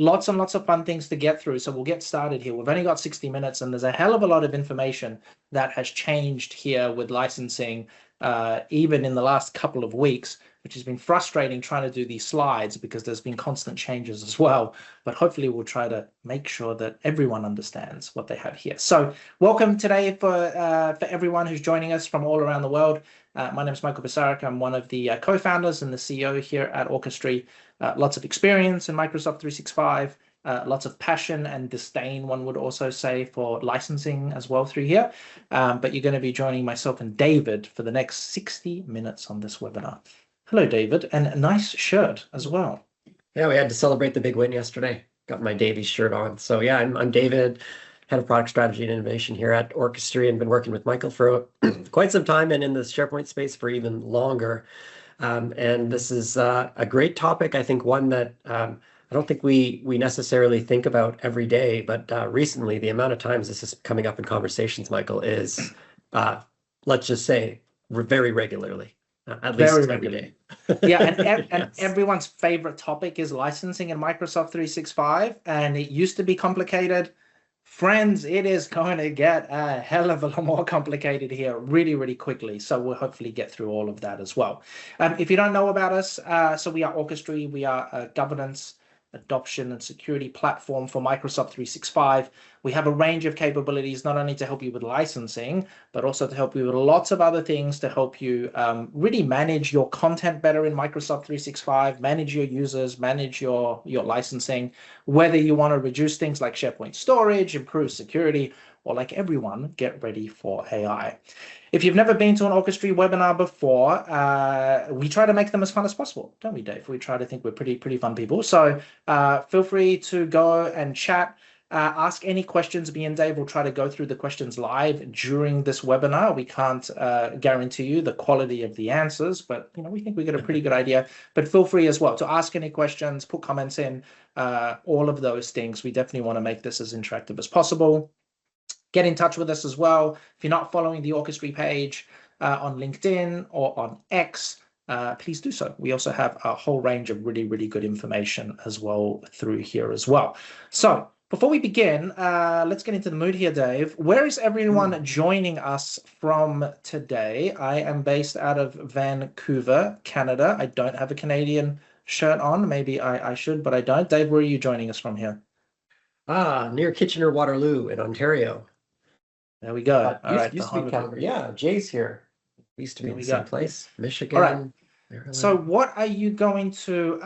lots and lots of fun things to get through. So we'll get started here. We've only got 60 minutes and there's a hell of a lot of information that has changed here with licensing, even in the last couple of weeks, which has been frustrating trying to do these slides because there's been constant changes as well. But hopefully we'll try to make sure that everyone understands what they have here. So welcome today for everyone who's joining us from all around the world. My name is Michael Basarik. I'm one of the co-founders and the CEO here at Orchestry. Lots of experience in Microsoft 365, lots of passion and disdain, one would also say, for licensing as well through here. But you're going to be joining myself and David for the next 60 minutes on this webinar. Hello, David, and a nice shirt as well. Yeah, we had to celebrate the big win yesterday. Got my Davies shirt on. So yeah, I'm David, head of product strategy and innovation here at Orchestry, and been working with Michael for quite some time and in the SharePoint space for even longer. And this is a great topic. I think one that I don't think we necessarily think about every day, but recently the amount of times this is coming up in conversations, Michael, is let's just say very regularly. At least every day. Yeah, and yes. Everyone's favorite topic is licensing in Microsoft 365, and it used to be complicated. Friends, it is going to get a hell of a lot more complicated here really, really quickly. So we'll hopefully get through all of that as well. If you don't know about us, so we are Orchestry. We are a governance, adoption, and security platform for Microsoft 365. We have a range of capabilities, not only to help you with licensing, but also to help you with lots of other things to help you really manage your content better in Microsoft 365, manage your users, manage your licensing, whether you want to reduce things like SharePoint storage, improve security, or like everyone, get ready for AI. If you've never been to an Orchestry webinar before, we try to make them as fun as possible, don't we, Dave? We try to think we're pretty fun people. So feel free to go and chat. Ask any questions. Me and Dave will try to go through the questions live during this webinar. We can't guarantee you the quality of the answers, but we think we get a pretty good idea. But feel free as well to ask any questions, put comments in, all of those things. We definitely want to make this as interactive as possible. Get in touch with us as well. If you're not following the Orchestry page on LinkedIn or on X, please do so. We also have a whole range of really, really good information as well through here as well. So before we begin, let's get into the mood here, Dave. Where is everyone joining us from today? I am based out of Vancouver, Canada. I don't have a Canadian shirt on. Maybe I should, but I don't. Dave, where are you joining us from here? Near Kitchener-Waterloo in Ontario. There we go. All right. Used to be Calgary. Yeah, Jay's here. Used to be in the same place. Michigan. All right. So what are you going to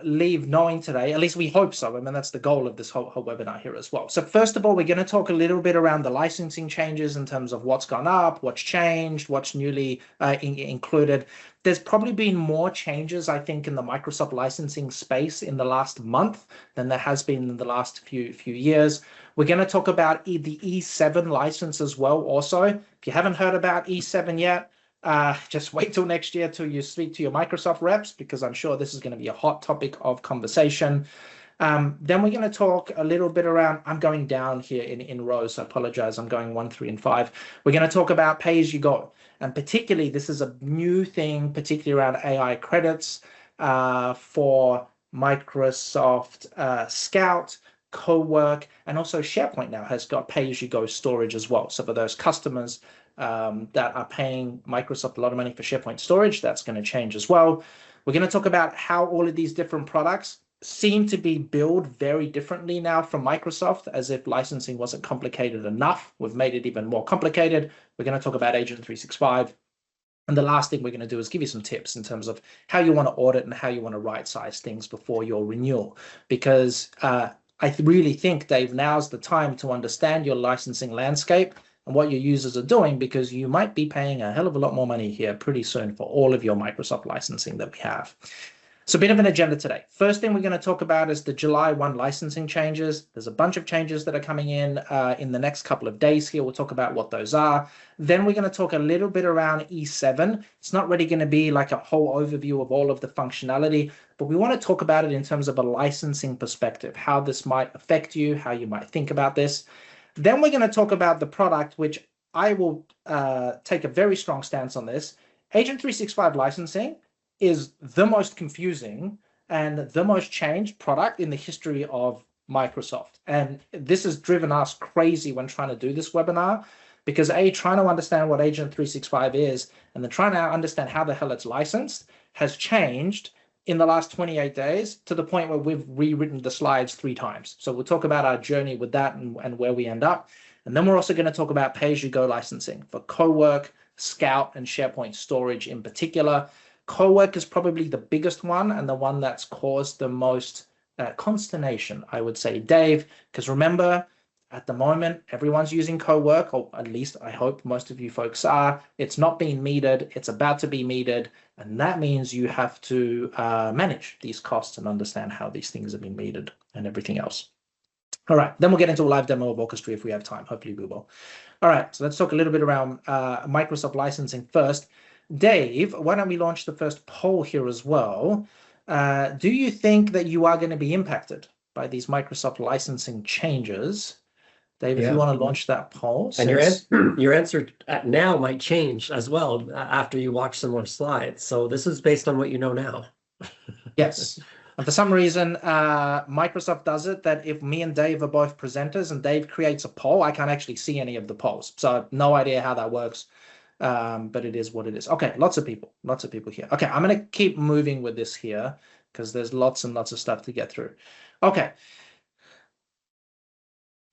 leave knowing today? At least we hope so. I mean, that's the goal of this whole webinar here as well. So first of all, we're going to talk a little bit around the licensing changes in terms of what's gone up, what's changed, what's newly included. There's probably been more changes, I think, in the Microsoft licensing space in the last month than there has been in the last few years. We're going to talk about the E7 license as well also. If you haven't heard about E7 yet, just wait till next year till you speak to your Microsoft reps, because I'm sure this is going to be a hot topic of conversation. Then we're going to talk a little bit around, I'm going down here in rows, so I apologize, I'm going 1, 3, and 5. We're going to talk about pay-as-you-go, and particularly this is a new thing, particularly around AI credits for Microsoft Scout, Cowork, and also SharePoint now has got pay-as-you-go storage as well. So for those customers that are paying Microsoft a lot of money for SharePoint storage, that's going to change as well. We're going to talk about how all of these different products seem to be billed very differently now from Microsoft, as if licensing wasn't complicated enough. We've made it even more complicated. We're going to talk about Agent 365. And the last thing we're going to do is give you some tips in terms of how you want to audit and how you want to right-size things before your renewal. Because I really think, Dave, now's the time to understand your licensing landscape and what your users are doing, because you might be paying a hell of a lot more money here pretty soon for all of your Microsoft licensing that we have. So a bit of an agenda today. First thing we're going to talk about is the July 1 licensing changes. There's a bunch of changes that are coming in the next couple of days here. We'll talk about what those are. Then we're going to talk a little bit around E7. It's not really going to be like a whole overview of all of the functionality, but we want to talk about it in terms of a licensing perspective, how this might affect you, how you might think about this. Then we're going to talk about the product, which I will take a very strong stance on this. Agent 365 licensing is the most confusing and the most changed product in the history of Microsoft. And this has driven us crazy when trying to do this webinar, because trying to understand what Agent 365 is, and then trying to understand how the hell it's licensed has changed in the last 28 days to the point where we've rewritten the slides 3 times. So we'll talk about our journey with that and where we end up. And then we're also going to talk about pay-as-you-go licensing for Cowork, Scout, and SharePoint storage in particular. Cowork is probably the biggest one and the one that's caused the most consternation, I would say, Dave, because remember, at the moment, everyone's using Cowork, or at least I hope most of you folks are. It's not being metered. It's about to be metered. And that means you have to manage these costs and understand how these things have been metered and everything else. All right, then we'll get into a live demo of Orchestry if we have time. Hopefully we will. All right, so let's talk a little bit around Microsoft licensing first. Dave, why don't we launch the first poll here as well? Do you think that you are going to be impacted by these Microsoft licensing changes? Dave, if you want to launch that poll. And your answer now might change as well after you watch some more slides. So this is based on what you know now. Yes. And for some reason, Microsoft does it that if me and Dave are both presenters and Dave creates a poll, I can't actually see any of the polls. So no idea how that works, but it is what it is. Okay, lots of people here. Okay, I'm going to keep moving with this here because there's lots and lots of stuff to get through. Okay.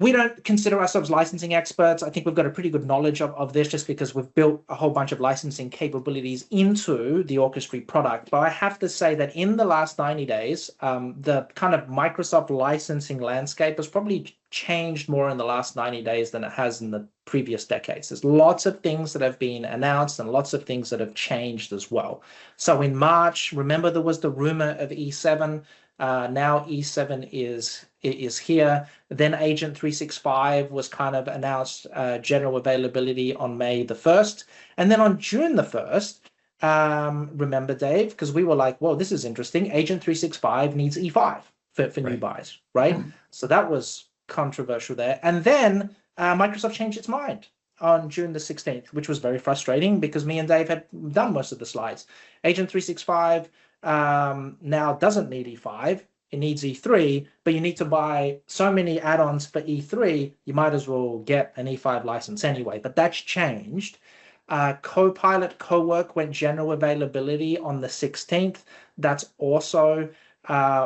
We don't consider ourselves licensing experts. I think we've got a pretty good knowledge of this just because we've built a whole bunch of licensing capabilities into the Orchestry product. But I have to say that in the last 90 days, the kind of Microsoft licensing landscape has probably changed more in the last 90 days than it has in the previous decades. There's lots of things that have been announced and lots of things that have changed as well. So in March, remember there was the rumor of E7. Now E7 is here. Then Agent 365 was kind of announced general availability on May the 1st. And then on June the 1st, remember, Dave, because we were like, well, this is interesting. Agent 365 needs E5 for new buys, right? So that was controversial there. And then Microsoft changed its mind on June the 16th, which was very frustrating because me and Dave had done most of the slides. Agent 365 now doesn't need E5, it needs E3, but you need to buy so many add-ons for E3, you might as well get an E5 license anyway, but that's changed. Copilot Cowork went general availability on the 16th. That's also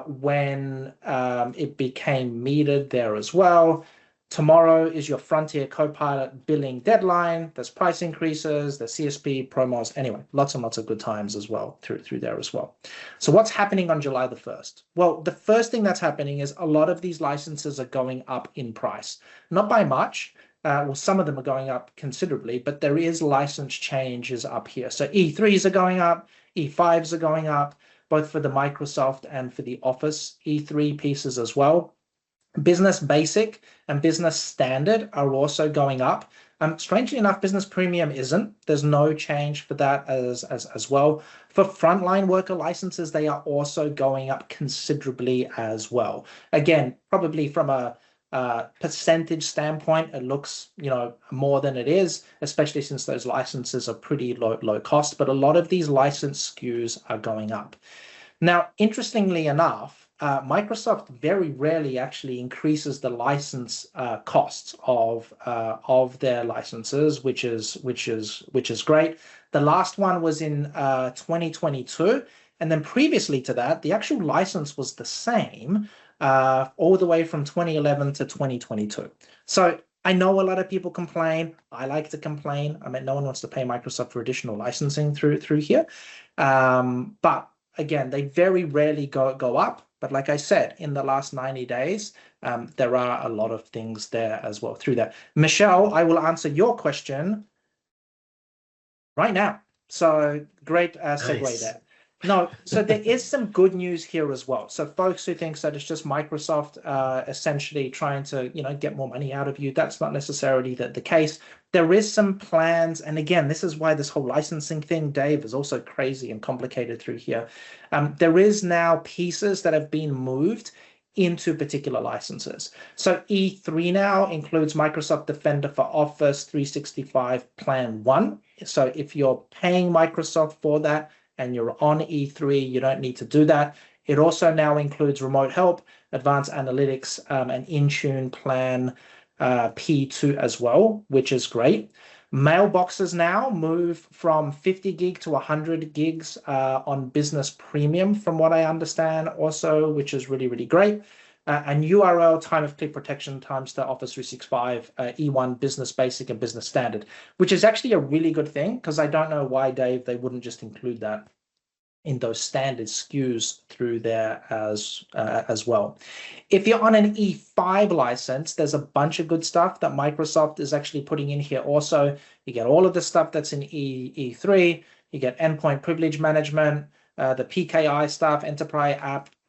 when it became metered there as well. Tomorrow is your Frontier Copilot billing deadline. There's price increases, there's CSP promos. Anyway, lots and lots of good times as well through there as well. So what's happening on July the 1st? Well, the first thing that's happening is a lot of these licenses are going up in price. Not by much. Well, some of them are going up considerably, but there is license changes up here. So E3s are going up, E5s are going up, both for the Microsoft and for the Office E3 pieces as well. Business Basic and Business Standard are also going up. Strangely enough, Business Premium isn't. There's no change for that as well. For frontline worker licenses, they are also going up considerably as well. Again, probably from a percentage standpoint, it looks, more than it is, especially since those licenses are pretty low cost. But a lot of these license SKUs are going up. Now, interestingly enough, Microsoft very rarely actually increases the license costs of their licenses, which is great. The last one was in 2022, and then previously to that, the actual license was the same all the way from 2011 to 2022. So I know a lot of people complain. I like to complain. I mean, no one wants to pay Microsoft for additional licensing through here, but again, they very rarely go up. But like I said, in the last 90 days, there are a lot of things there as well through that. Michelle, I will answer your question right now. So great segue there. No, so there is some good news here as well. So folks who think that it's just Microsoft essentially trying to, get more money out of you, that's not necessarily the case. There is some plans, and again, this is why this whole licensing thing, Dave, is also crazy and complicated through here. There is now pieces that have been moved into particular licenses. So E3 now includes Microsoft Defender for Office 365 Plan 1. So if you're paying Microsoft for that, and you're on E3, you don't need to do that. It also now includes remote help, advanced analytics, and Intune Plan P2 as well, which is great. Mailboxes now move from 50 gig to 100 gigs on Business Premium, from what I understand also, which is really, really great. And URL time of click protection times to Office 365 E1 Business Basic and Business Standard, which is actually a really good thing, because I don't know why, Dave, they wouldn't just include that in those standard SKUs through there as well. If you're on an E5 license, there's a bunch of good stuff that Microsoft is actually putting in here also. You get all of the stuff that's in E3. You get endpoint privilege management, the PKI stuff, enterprise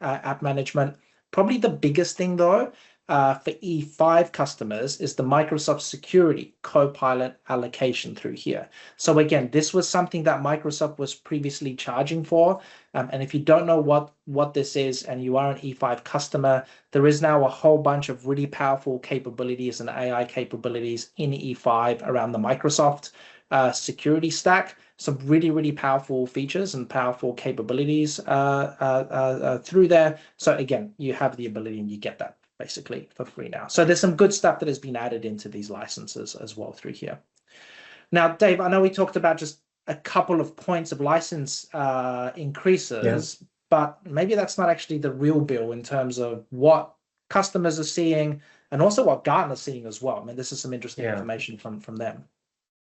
app management. Probably the biggest thing, though, for E5 customers is the Microsoft Security Copilot allocation through here. So again, this was something that Microsoft was previously charging for. And if you don't know what this is and you are an E5 customer, there is now a whole bunch of really powerful capabilities and AI capabilities in E5 around the Microsoft security stack. Some really, really powerful features and powerful capabilities through there. So again, you have the ability and you get that basically for free now. So there's some good stuff that has been added into these licenses as well through here. Now, Dave, I know we talked about just a couple of points of license increases, but maybe that's not actually the real bill in terms of what customers are seeing and also what Gartner's seeing as well. I mean, this is some interesting information from them.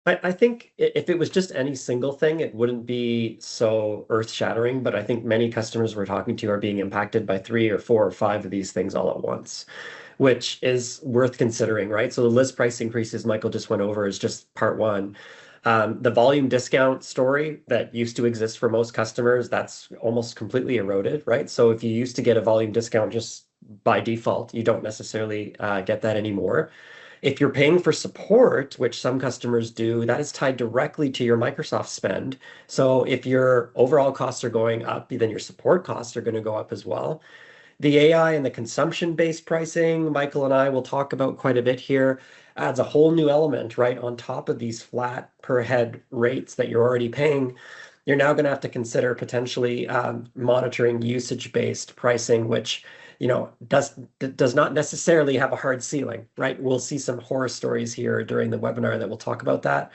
I think if it was just any single thing, it wouldn't be so earth-shattering, but I think many customers we're talking to are being impacted by 3 or 4 or 5 of these things all at once, which is worth considering, right? So the list price increases Michael just went over is just part one. The volume discount story that used to exist for most customers, that's almost completely eroded, right? So if you used to get a volume discount just by default, you don't necessarily get that anymore. If you're paying for support, which some customers do, that is tied directly to your Microsoft spend. So if your overall costs are going up, then your support costs are going to go up as well. The AI and the consumption-based pricing, Michael and I will talk about quite a bit here, adds a whole new element right on top of these flat per head rates that you're already paying. You're now going to have to consider potentially monitoring usage-based pricing, which does not necessarily have a hard ceiling, right? We'll see some horror stories here during the webinar that will talk about that.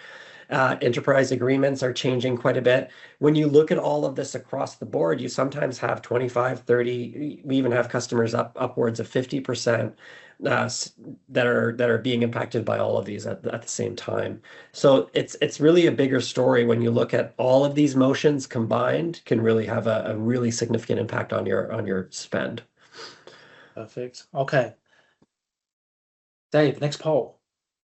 Enterprise agreements are changing quite a bit. When you look at all of this across the board, you sometimes have 25, 30, we even have customers upwards of 50% that are being impacted by all of these at the same time. So it's really a bigger story when you look at all of these motions combined can really have a really significant impact on your spend. Perfect. Okay. Dave, next poll.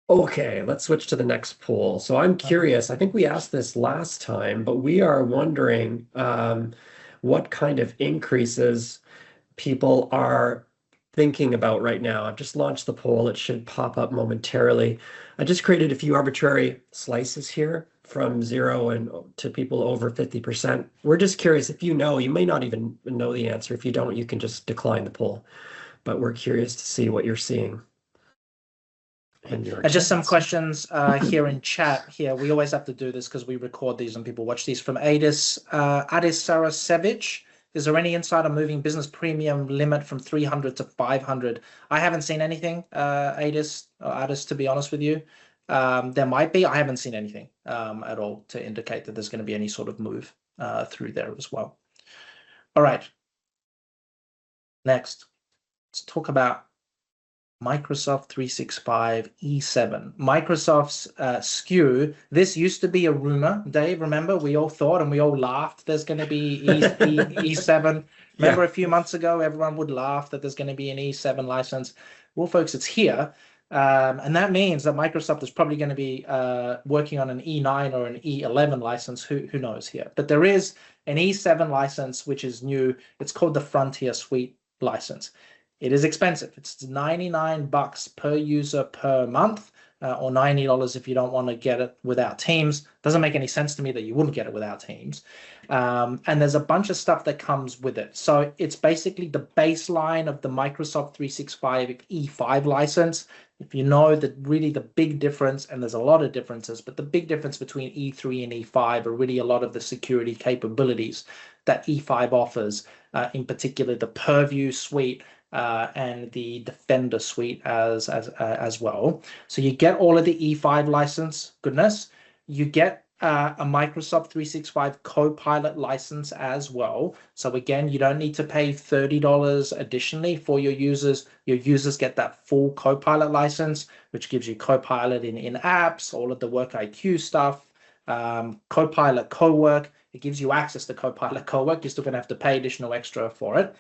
Okay, let's switch to the next poll. So I'm curious, I think we asked this last time, but we are wondering what kind of increases people are thinking about right now. I've just launched the poll. It should pop up momentarily. I just created a few arbitrary slices here from 0 and to people over 50%. We're just curious if you know, you may not even know the answer. If you don't, you can just decline the poll. But we're curious to see what you're seeing. And just some questions here in chat here. We always have to do this because we record these and people watch these. From Adis Sarasevic. Is there any insight on moving business premium limit from 300 to 500? I haven't seen anything, Adis, to be honest with you. There might be. I haven't seen anything at all to indicate that there's going to be any sort of move through there as well. All right. Next, let's talk about Microsoft 365 E7. Microsoft's SKU. This used to be a rumor, Dave. Remember, we all thought and we all laughed there's going to be E7. Remember a few months ago, everyone would laugh that there's going to be an E7 license. Well, folks, it's here. And that means that Microsoft is probably going to be working on an E9 or an E11 license. Who knows here? But there is an E7 license, which is new. It's called the Frontier Suite license. It is expensive. It's $99 per user per month. or $90 if you don't want to get it without Teams. Doesn't make any sense to me that you wouldn't get it without Teams. And there's a bunch of stuff that comes with it. So it's basically the baseline of the Microsoft 365 E5 license. If you know that really the big difference, and there's a lot of differences, but the big difference between E3 and E5 are really a lot of the security capabilities that E5 offers, in particular the Purview suite, and the Defender suite as well. So you get all of the E5 license goodness. You get a Microsoft 365 Copilot license as well. So again, you don't need to pay $30 additionally for your users. Your users get that full Copilot license, which gives you Copilot in apps, all of the Work IQ stuff, Copilot Cowork. It gives you access to Copilot Cowork. You're still going to have to pay additional extra for it.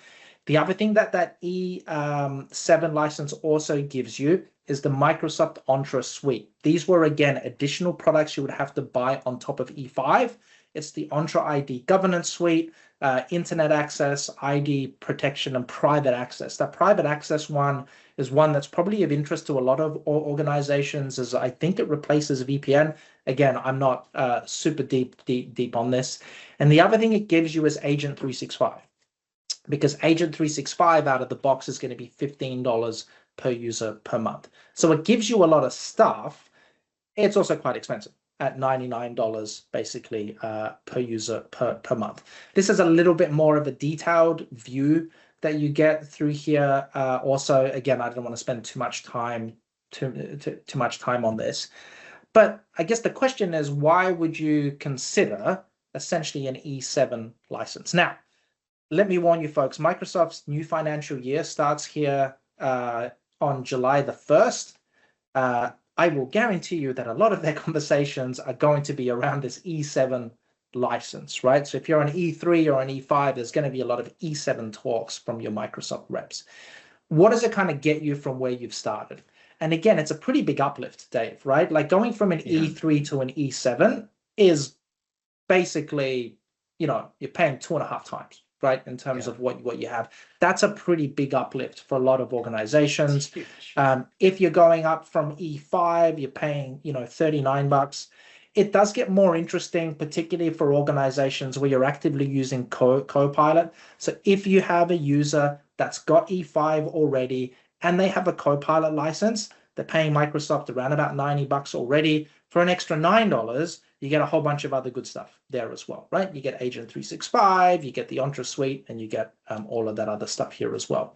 The other thing that E7 license also gives you is the Microsoft Entra suite. These were, again, additional products you would have to buy on top of E5. It's the Entra ID governance suite, internet access, ID protection, and private access. That private access one is one that's probably of interest to a lot of organizations, as I think it replaces VPN. Again, I'm not super deep on this. And the other thing it gives you is Agent 365. Because Agent 365 out of the box is going to be $15 per user per month. So it gives you a lot of stuff. It's also quite expensive at $99 basically per user per month. This is a little bit more of a detailed view that you get through here. Also, again, I don't want to spend too much time on this. But I guess the question is, why would you consider essentially an E7 license? Now, let me warn you folks, Microsoft's new financial year starts here on July the 1st. I will guarantee you that a lot of their conversations are going to be around this E7 license, right? So if you're an E3 or an E5, there's going to be a lot of E7 talks from your Microsoft reps. What does it kind of get you from where you've started? And again, it's a pretty big uplift, Dave, right? Like going from an E3 to an E7 is basically, you're paying 2.5 times. Right, in terms of what you have. That's a pretty big uplift for a lot of organizations. If you're going up from E5, you're paying, $39. It does get more interesting, particularly for organizations where you're actively using Copilot. So if you have a user that's got E5 already and they have a Copilot license, they're paying Microsoft around about $90 already. For an extra $9, you get a whole bunch of other good stuff there as well, right? You get Agent 365, you get the Entra suite, and you get all of that other stuff here as well.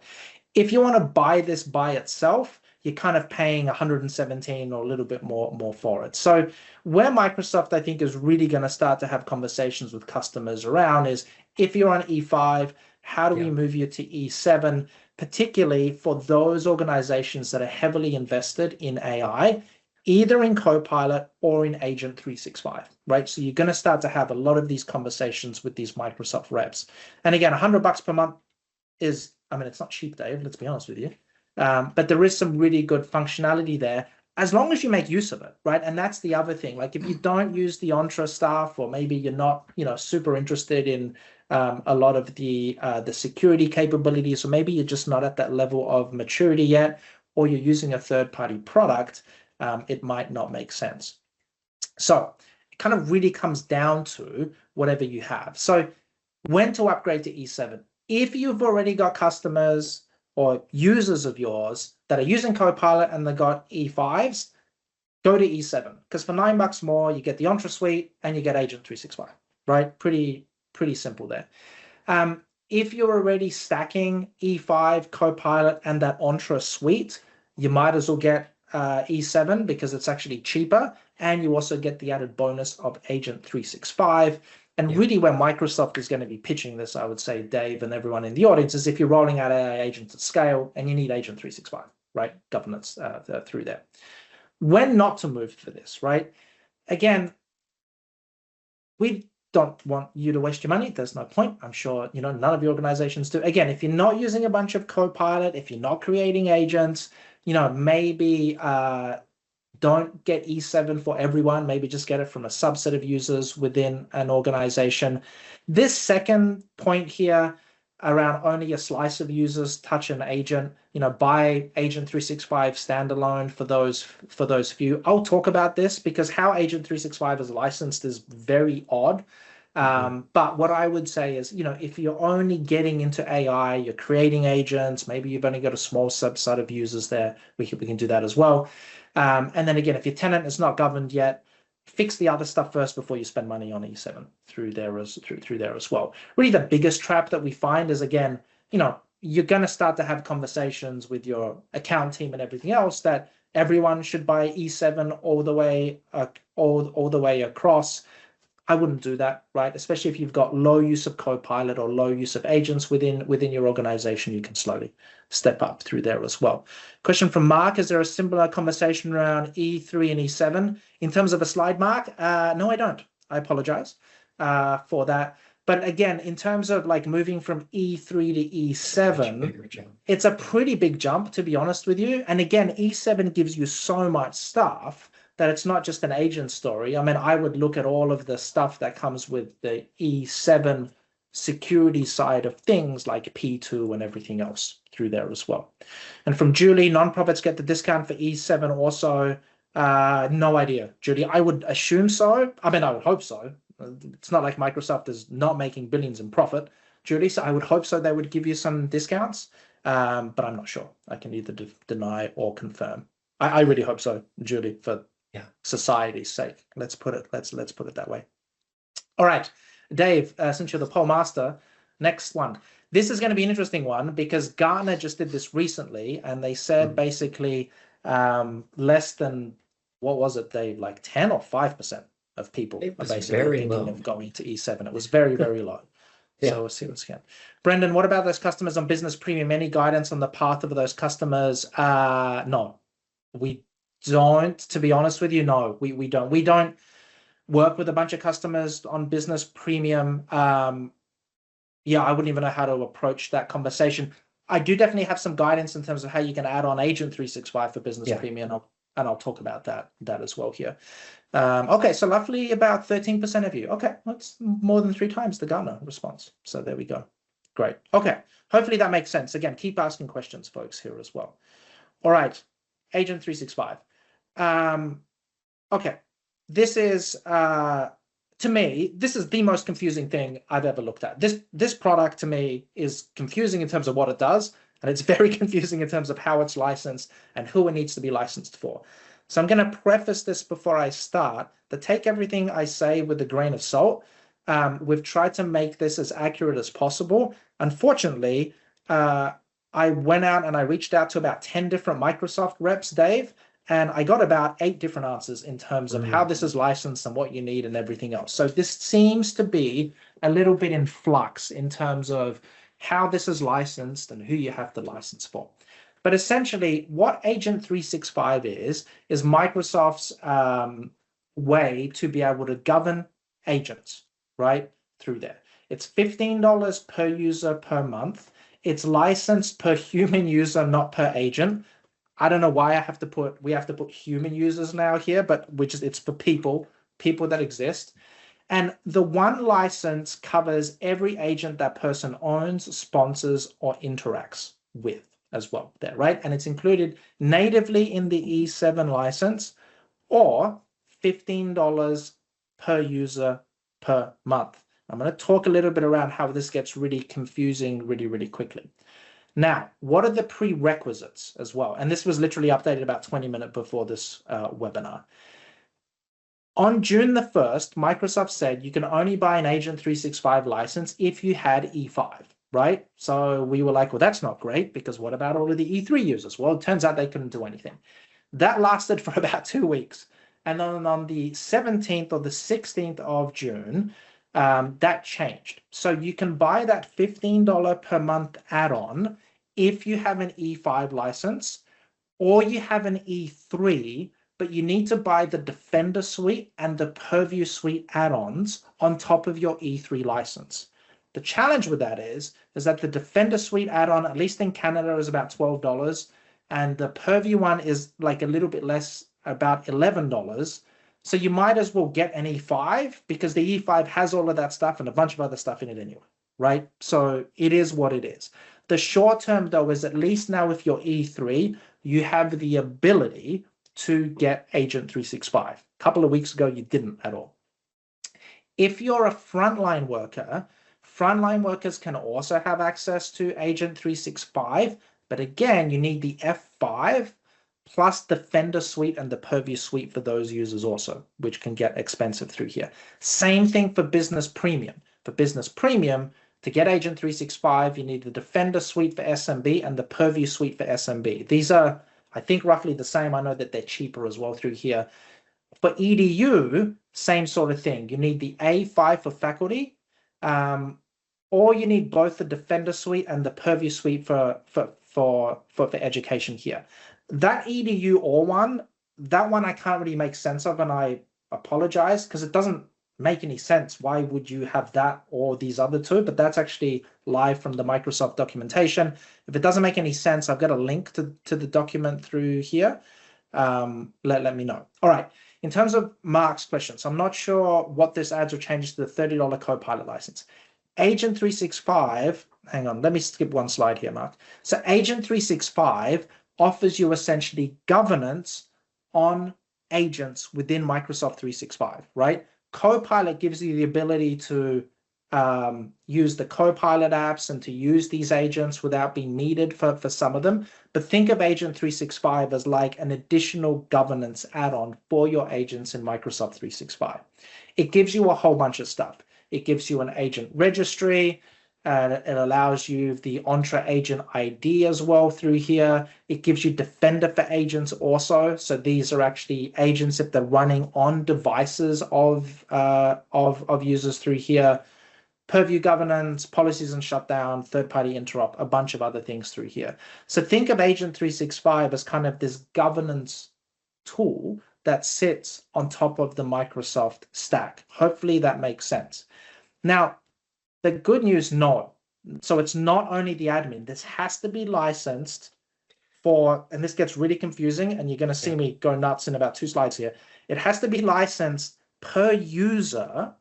If you want to buy this by itself, you're kind of paying $117 or a little bit more for it. So where Microsoft, I think, is really going to start to have conversations with customers around is, if you're on E5, how do we move you to E7, particularly for those organizations that are heavily invested in AI, either in Copilot or in Agent 365, right? So you're going to start to have a lot of these conversations with these Microsoft reps. And again, $100 per month is, it's not cheap, Dave, let's be honest with you. But there is some really good functionality there, as long as you make use of it, right? And that's the other thing. Like if you don't use the Entra stuff, or maybe you're not, super interested in a lot of the security capabilities, or maybe you're just not at that level of maturity yet, or you're using a third-party product, it might not make sense. So it kind of really comes down to whatever you have. So when to upgrade to E7? If you've already got customers or users of yours that are using Copilot and they got E5s, go to E7, because for $9 more, you get the Entra suite and you get Agent 365, right? Pretty simple there. If you're already stacking E5, Copilot, and that Entra suite, you might as well get E7 because it's actually cheaper, and you also get the added bonus of Agent 365. And really where Microsoft is going to be pitching this, I would say, Dave and everyone in the audience, is if you're rolling out AI agents at scale and you need Agent 365, right? Governance through there. When not to move for this, right? Again, we don't want you to waste your money. There's no point. I'm sure, none of your organizations do. Again, if you're not using a bunch of Copilot, if you're not creating agents, maybe don't get E7 for everyone. Maybe just get it from a subset of users within an organization. This second point here, around only a slice of users touch an agent, buy Agent 365 standalone for those few. I'll talk about this because how Agent 365 is licensed is very odd. But what I would say is, if you're only getting into AI, you're creating agents, maybe you've only got a small subset of users there, we can do that as well. And then again, if your tenant is not governed yet, fix the other stuff first before you spend money on E7 through there as well. Really, the biggest trap that we find is, again, you're going to start to have conversations with your account team and everything else that everyone should buy E7 all the way across. I wouldn't do that, right? Especially if you've got low use of Copilot or low use of agents within your organization, you can slowly step up through there as well. Question from Mark, is there a similar conversation around E3 and E7 in terms of a slide, Mark? No, I don't. I apologize for that. But again, in terms of like moving from E3 to E7, it's a pretty big jump, to be honest with you. And again, E7 gives you so much stuff that it's not just an agent story. I mean, I would look at all of the stuff that comes with the E7 security side of things like P2 and everything else through there as well. And from Julie, nonprofits get the discount for E7 also. No idea, Julie. I would assume so. I mean, I would hope so. It's not like Microsoft is not making billions in profit, Julie. So I would hope so they would give you some discounts, but I'm not sure. I can either deny or confirm. I really hope so, Julie, for society's sake. Let's put it that way. All right, Dave, since you're the poll master, next one. This is going to be an interesting one because Gartner just did this recently, and they said basically less than, what was it, Dave? Like 10 or 5% of people are basically thinking of going to E7. It was very, very low. So we'll see what's going. Brendan, what about those customers on Business Premium? Any guidance on the path of those customers? No, we don't, to be honest with you. No, we don't. We don't work with a bunch of customers on Business Premium. Yeah, I wouldn't even know how to approach that conversation. I do definitely have some guidance in terms of how you can add on Agent 365 for Business Premium, and I'll talk about that as well here. Okay, so roughly about 13% of you. Okay, that's more than 3 times the Gartner response. So there we go. Great. Okay, hopefully that makes sense. Again, keep asking questions, folks, here as well. All right, Agent 365. Okay, this is, to me, this is the most confusing thing I've ever looked at. This product, to me, is confusing in terms of what it does, and it's very confusing in terms of how it's licensed and who it needs to be licensed for. So I'm going to preface this before I start to take everything I say with a grain of salt. We've tried to make this as accurate as possible. Unfortunately, I went out and I reached out to about 10 different Microsoft reps, Dave, and I got about 8 different answers in terms of how this is licensed and what you need and everything else. So this seems to be a little bit in flux in terms of how this is licensed and who you have to license for. But essentially, what Agent 365 is Microsoft's way to be able to govern agents, right, through there. It's $15 per user per month. It's licensed per human user, not per agent. I don't know why we have to put human users now here, but it's for people that exist. And the one license covers every agent that person owns, sponsors, or interacts with as well there, right? And it's included natively in the E7 license, or $15 per user per month. I'm going to talk a little bit around how this gets really confusing really, really quickly. Now, what are the prerequisites as well? And this was literally updated about 20 minutes before this webinar. On June the 1st, Microsoft said you can only buy an Agent 365 license if you had E5, right? So we were like, well, that's not great, because what about all of the E3 users? Well, it turns out they couldn't do anything. That lasted for about 2 weeks. And then on the 17th or the 16th of June, that changed. So you can buy that $15 per month add-on if you have an E5 license, or you have an E3, but you need to buy the Defender Suite and the Purview Suite add-ons on top of your E3 license. The challenge with that is that the Defender Suite add-on, at least in Canada, is about $12, and the Purview one is like a little bit less, about $11. So you might as well get an E5, because the E5 has all of that stuff and a bunch of other stuff in it anyway, right? So it is what it is. The short term, though, is at least now with your E3, you have the ability to get Agent 365. A couple of weeks ago, you didn't at all. If you're a frontline worker, frontline workers can also have access to Agent 365, but again, you need the F5 plus Defender Suite and the Purview Suite for those users also, which can get expensive through here. Same thing for Business Premium. For Business Premium, to get Agent 365, you need the Defender Suite for SMB and the Purview Suite for SMB. These are, I think, roughly the same. I know that they're cheaper as well through here. For EDU, same sort of thing. You need the A5 for faculty, or you need both the Defender Suite and the Purview Suite for education here. That EDU or one, that one I can't really make sense of, and I apologize because it doesn't make any sense. Why would you have that or these other two? But that's actually live from the Microsoft documentation. If it doesn't make any sense, I've got a link to the document through here. Let me know. All right. In terms of Mark's questions, I'm not sure what this adds or changes to the $30 Copilot license. Agent 365, hang on, let me skip one slide here, Mark. So Agent 365 offers you essentially governance on agents within Microsoft 365, right? Copilot gives you the ability to use the Copilot apps and to use these agents without being needed for some of them. But think of Agent 365 as like an additional governance add-on for your agents in Microsoft 365. It gives you a whole bunch of stuff. It gives you an agent registry, and it allows you the Entra agent ID as well through here. It gives you Defender for agents also. So these are actually agents if they're running on devices of users through here. Purview governance, policies and shutdown, third-party interop, a bunch of other things through here. So think of Agent 365 as kind of this governance tool that sits on top of the Microsoft stack. Hopefully that makes sense. Now, the good news, no. So it's not only the admin. This has to be licensed for, and this gets really confusing, and you're going to see me go nuts in about 2 slides here. It has to be licensed per user,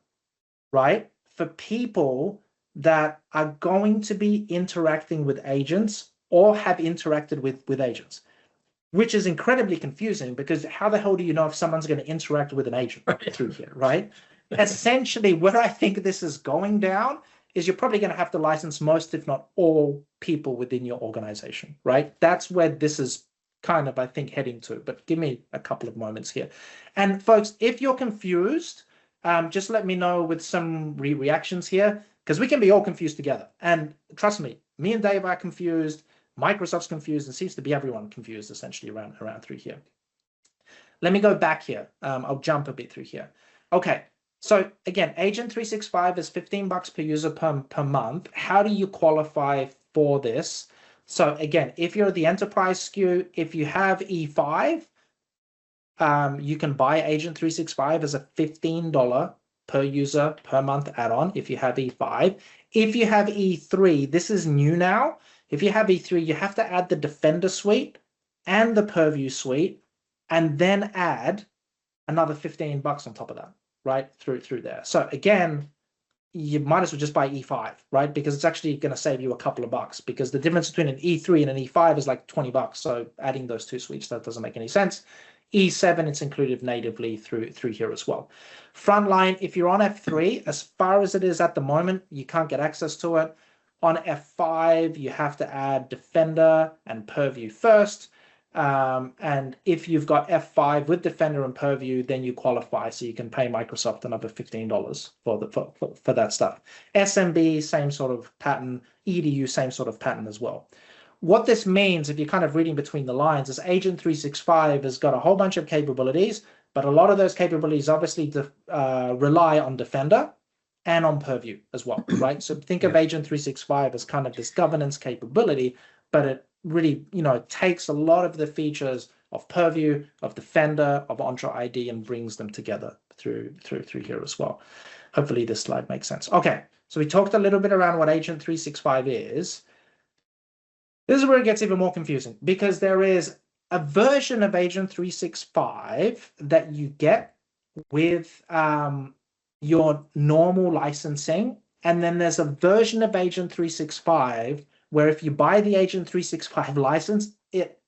right? For people that are going to be interacting with agents or have interacted with agents, which is incredibly confusing because how the hell do you know if someone's going to interact with an agent through here, right? Essentially, where I think this is going down is you're probably going to have to license most, if not all, people within your organization, right? That's where this is kind of, I think, heading to. But give me a couple of moments here. And folks, if you're confused, just let me know with some reactions here, because we can be all confused together. And trust me, me and Dave are confused, Microsoft's confused, and seems to be everyone confused essentially around through here. Let me go back here. I'll jump a bit through here. Okay, so again, Agent 365 is $15 per user per month. How do you qualify for this? So again, if you're the enterprise SKU, if you have E5, you can buy Agent 365 as a $15 per user per month add-on if you have E5. If you have E3, this is new now. If you have E3, you have to add the Defender Suite and the Purview Suite, and then add another $15 on top of that, right? Through there. So again, you might as well just buy E5, right? Because it's actually going to save you a couple of bucks, because the difference between an E3 and an E5 is like $20. So adding those two suites, that doesn't make any sense. E7, it's included natively through here as well. Frontline, if you're on F3, as far as it is at the moment, you can't get access to it. On F5, you have to add Defender and Purview first. And if you've got F5 with Defender and Purview, then you qualify. So you can pay Microsoft another $15 for that stuff. SMB, same sort of pattern. EDU, same sort of pattern as well. What this means, if you're kind of reading between the lines, is Agent 365 has got a whole bunch of capabilities, but a lot of those capabilities obviously rely on Defender and on Purview as well, right? So think of Agent 365 as kind of this governance capability, but it really, takes a lot of the features of Purview, of Defender, of Entra ID, and brings them together through here as well. Hopefully this slide makes sense. Okay, so we talked a little bit around what Agent 365 is. This is where it gets even more confusing, because there is a version of Agent 365 that you get with your normal licensing, And then there's a version of Agent 365 where if you buy the Agent 365 license, it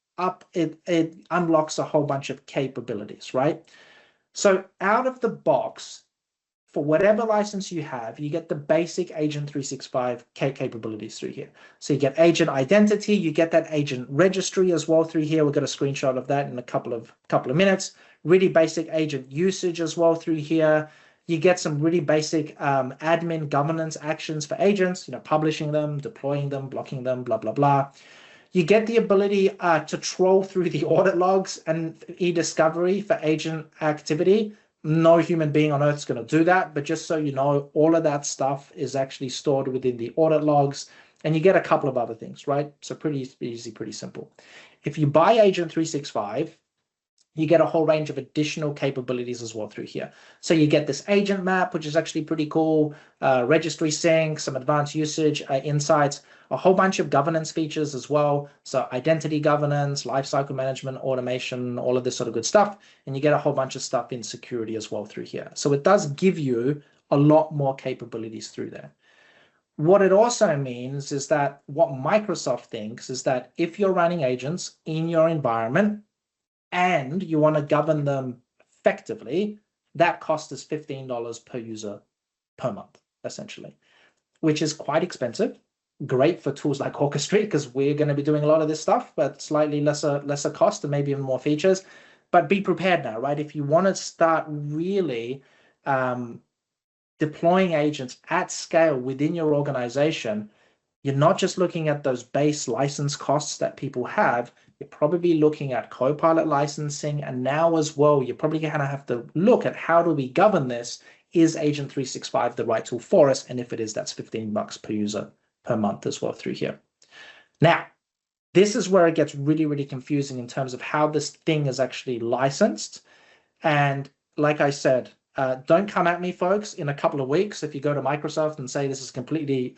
unlocks a whole bunch of capabilities, right? So out of the box, for whatever license you have, you get the basic Agent 365 capabilities through here. So you get agent identity, you get that agent registry as well through here. We've got a screenshot of that in a couple of minutes. Really basic agent usage as well through here. You get some really basic admin governance actions for agents, publishing them, deploying them, blocking them, blah, blah, blah. You get the ability to troll through the audit logs and e-discovery for agent activity. No human being on earth is going to do that, but just so you know, all of that stuff is actually stored within the audit logs, and you get a couple of other things, right? So pretty easy, pretty simple. If you buy Agent 365, you get a whole range of additional capabilities as well through here. So you get this agent map, which is actually pretty cool, registry sync, some advanced usage insights, a whole bunch of governance features as well. So identity governance, lifecycle management, automation, all of this sort of good stuff. And you get a whole bunch of stuff in security as well through here. So it does give you a lot more capabilities through there. What it also means is that what Microsoft thinks is that if you're running agents in your environment, and you want to govern them effectively, that cost is $15 per user per month, essentially, which is quite expensive. Great for tools like Orchestry, because we're going to be doing a lot of this stuff, but slightly lesser cost and maybe even more features. But be prepared now, right? If you want to start really deploying agents at scale within your organization, you're not just looking at those base license costs that people have. You're probably looking at Copilot licensing, and now as well, you're probably going to have to look at how do we govern this? Is Agent 365 the right tool for us? And if it is, that's $15 per user per month as well through here. Now, this is where it gets really, really confusing in terms of how this thing is actually licensed. And like I said, don't come at me, folks, in a couple of weeks if you go to Microsoft and say this is completely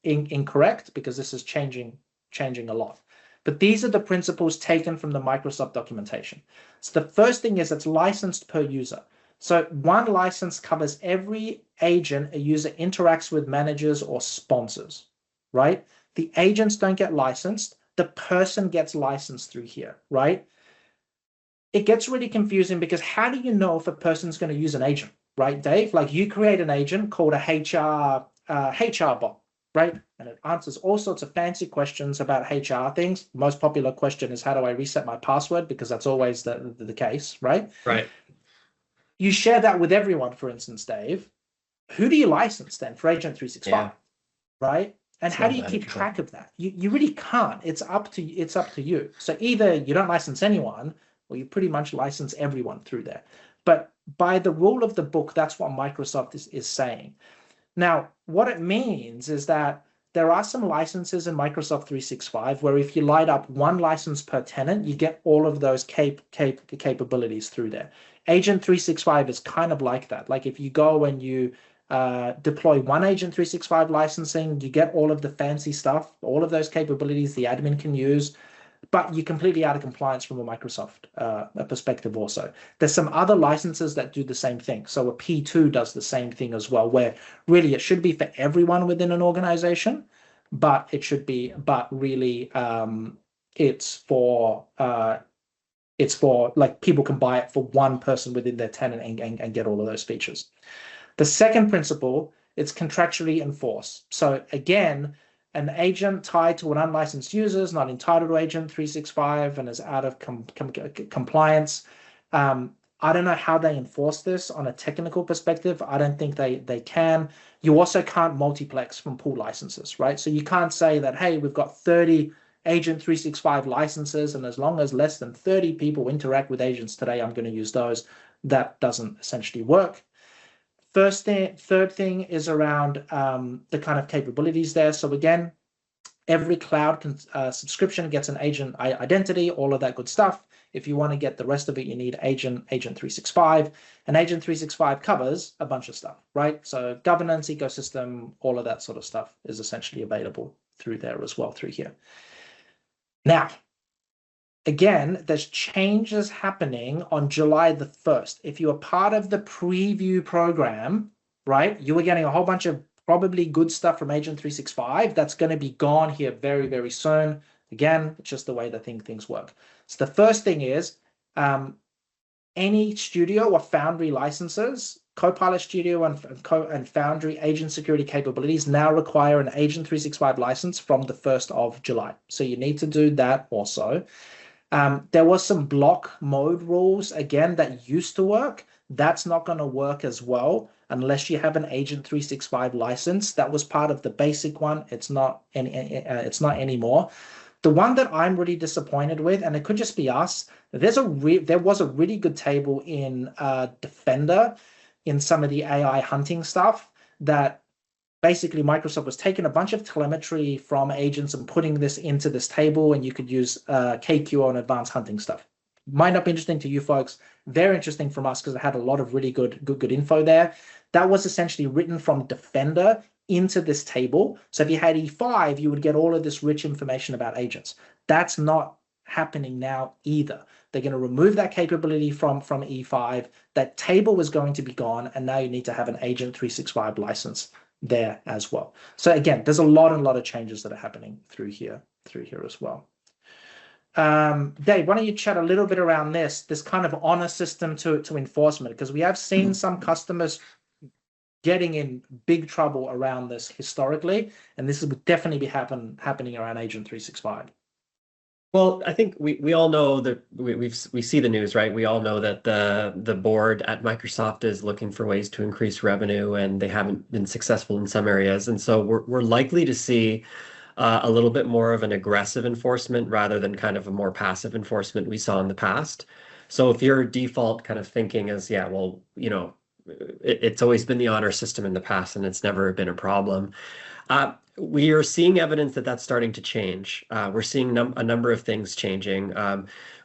incorrect, because this is changing a lot. But these are the principles taken from the Microsoft documentation. So the first thing is it's licensed per user. So one license covers every agent a user interacts with, managers, or sponsors, right? The agents don't get licensed. The person gets licensed through here, right? It gets really confusing because how do you know if a person's going to use an agent, right, Dave? Like you create an agent called a HR bot, right? And it answers all sorts of fancy questions about HR things. The most popular question is, how do I reset my password? Because that's always the case, right? Right. You share that with everyone, for instance, Dave. Who do you license then for Agent 365, right? And how do you keep track of that? You really can't. It's up to you. So either you don't license anyone, or you pretty much license everyone through there. But by the rule of the book, that's what Microsoft is saying. Now, what it means is that there are some licenses in Microsoft 365 where if you light up one license per tenant, you get all of those capabilities through there. Agent 365 is kind of like that. Like if you go and you deploy one Agent 365 licensing, you get all of the fancy stuff, all of those capabilities the admin can use, but you're completely out of compliance from a Microsoft perspective also. There's some other licenses that do the same thing. So a P2 does the same thing as well, where really it should be for everyone within an organization, but really it's for like people can buy it for one person within their tenant and get all of those features. The second principle, it's contractually enforced. So again, an agent tied to an unlicensed user is not entitled to Agent 365 and is out of compliance. I don't know how they enforce this on a technical perspective. I don't think they can. You also can't multiplex from pool licenses, right? So you can't say that, hey, we've got 30 Agent 365 licenses, and as long as less than 30 people interact with agents today, I'm going to use those. That doesn't essentially work. Third thing is around the kind of capabilities there. So again, every cloud subscription gets an agent identity, all of that good stuff. If you want to get the rest of it, you need Agent 365. And Agent 365 covers a bunch of stuff, right? So governance, ecosystem, all of that sort of stuff is essentially available through there as well through here. Now, again, there's changes happening on July the 1st. If you are part of the preview program, right, you were getting a whole bunch of probably good stuff from Agent 365 that's going to be gone here very, very soon. Again, it's just the way that things work. So the first thing is any Studio or Foundry licenses, Copilot Studio and Foundry agent security capabilities now require an Agent 365 license from the 1st of July. So you need to do that also. There was some block mode rules, again, that used to work. That's not going to work as well unless you have an Agent 365 license. That was part of the basic one. It's not anymore. The one that I'm really disappointed with, and it could just be us, there was a really good table in Defender in some of the AI hunting stuff that basically Microsoft was taking a bunch of telemetry from agents and putting this into this table, and you could use KQ on advanced hunting stuff. Might not be interesting to you folks, very interesting from us because it had a lot of really good info there. That was essentially written from Defender into this table. So if you had E5, you would get all of this rich information about agents. That's not happening now either. They're going to remove that capability from E5. That table was going to be gone, and now you need to have an Agent 365 license there as well. So again, there's a lot of changes that are happening through here as well. Dave, why don't you chat a little bit around this kind of honor system to enforcement, because we have seen some customers getting in big trouble around this historically, and this would definitely be happening around Agent 365. Well, I think we all know that we see the news, right? We all know that the board at Microsoft is looking for ways to increase revenue, and they haven't been successful in some areas. And so we're likely to see a little bit more of an aggressive enforcement rather than kind of a more passive enforcement we saw in the past. So if your default kind of thinking is, yeah, well, you know, it's always been the honor system in the past and it's never been a problem. We are seeing evidence that that's starting to change. We're seeing a number of things changing.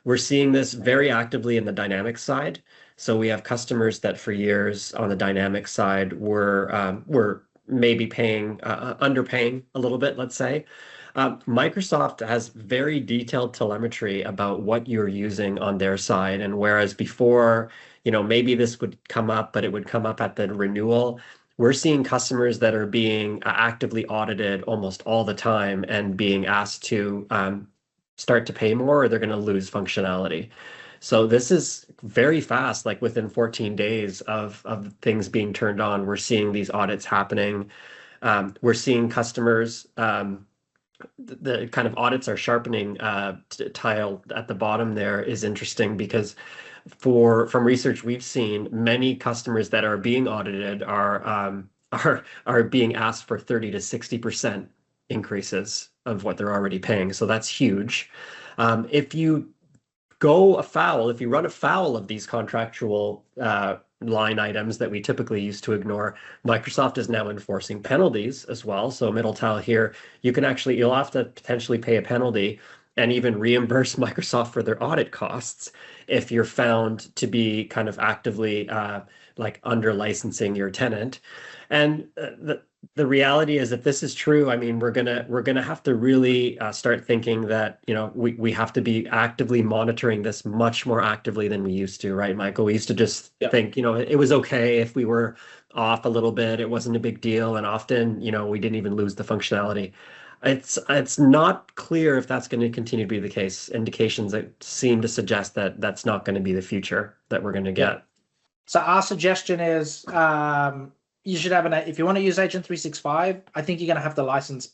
We're seeing this very actively in the dynamic side. So we have customers that for years on the dynamic side were maybe underpaying a little bit, let's say. Microsoft has very detailed telemetry about what you're using on their side. And whereas before, you know, maybe this would come up, but it would come up at the renewal. We're seeing customers that are being actively audited almost all the time and being asked to start to pay more, or they're going to lose functionality. So this is very fast, like within 14 days of things being turned on, we're seeing these audits happening. We're seeing customers, the kind of audits are sharpening tile at the bottom there is interesting because from research we've seen, many customers that are being audited are being asked for 30 to 60% increases of what they're already paying. So that's huge. If you run afoul of these contractual line items that we typically used to ignore, Microsoft is now enforcing penalties as well. So middle tile here, you'll have to potentially pay a penalty and even reimburse Microsoft for their audit costs if you're found to be kind of actively like under licensing your tenant. And the reality is that this is true. I mean, we're gonna have to really start thinking that, you know, we have to be actively monitoring this much more actively than we used to, right, Michael? We used to just think, you know, it was okay if we were off a little bit, it wasn't a big deal, and often, you know, we didn't even lose the functionality. It's not clear if that's going to continue to be the case. Indications that seem to suggest that that's not going to be the future that we're going to get. So our suggestion is you should have if you want to use Agent 365, I think you're going to have to license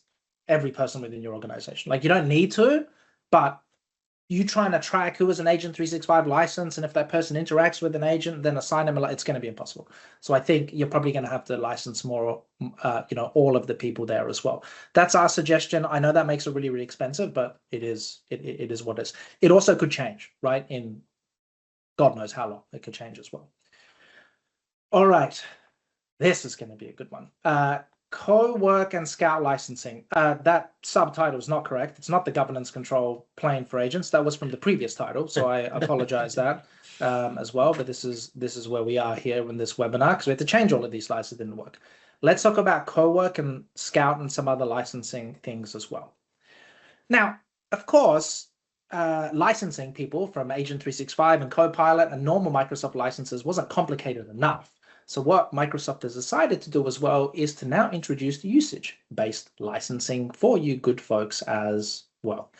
every person within your organization. Like, you don't need to, but you trying to track who is an Agent 365 license, and if that person interacts with an agent, then assign them it's going to be impossible. So I think you're probably going to have to license more, you know, all of the people there as well. That's our suggestion. I know that makes it really, really expensive, but it is what it is. It also could change, right? In God knows how long it could change as well. All right, this is going to be a good one. Cowork and Scout licensing. That subtitle is not correct. It's not the governance control plane for agents. That was from the previous title, so I apologize that as well. But this is where we are here in this webinar because we had to change all of these slides that didn't work. Let's talk about Cowork and Scout and some other licensing things as well. Now, of course, licensing people from Agent 365 and Copilot and normal Microsoft licenses wasn't complicated enough. So what Microsoft has decided to do as well is to now introduce usage-based licensing for you good folks as well.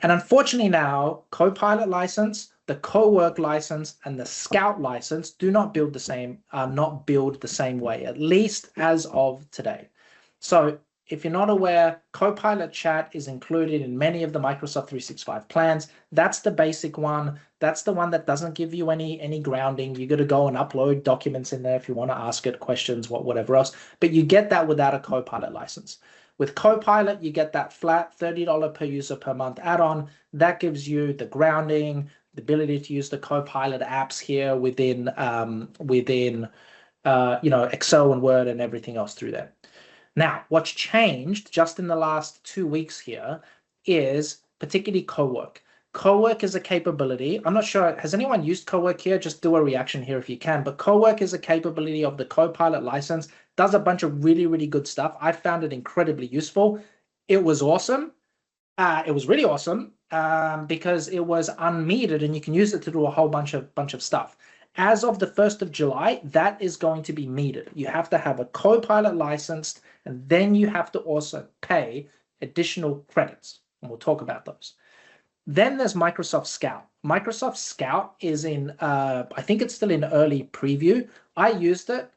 And unfortunately now, Copilot license, the Cowork license, and the Scout license do not build the same, not build the same way, at least as of today. So if you're not aware, Copilot Chat is included in many of the Microsoft 365 plans. That's the basic one. That's the one that doesn't give you any grounding. You got to go and upload documents in there if you want to ask it questions, whatever else. But you get that without a Copilot license. With Copilot, you get that flat $30 per user per month add-on. That gives you the grounding, the ability to use the Copilot apps here within Excel and Word and everything else through there. Now, what's changed just in the last 2 weeks here is particularly Cowork. Cowork is a capability. I'm not sure, has anyone used Cowork here? Just do a reaction here if you can. But Cowork is a capability of the Copilot license, does a bunch of really, really good stuff. I found it incredibly useful. It was awesome. It was really awesome because it was unmetered and you can use it to do a whole bunch of stuff. As of the 1st of July, that is going to be metered. You have to have a Copilot licensed, and then you have to also pay additional credits. And we'll talk about those. Then there's Microsoft Scout. Microsoft Scout is in, I think it's still in early preview. I used it.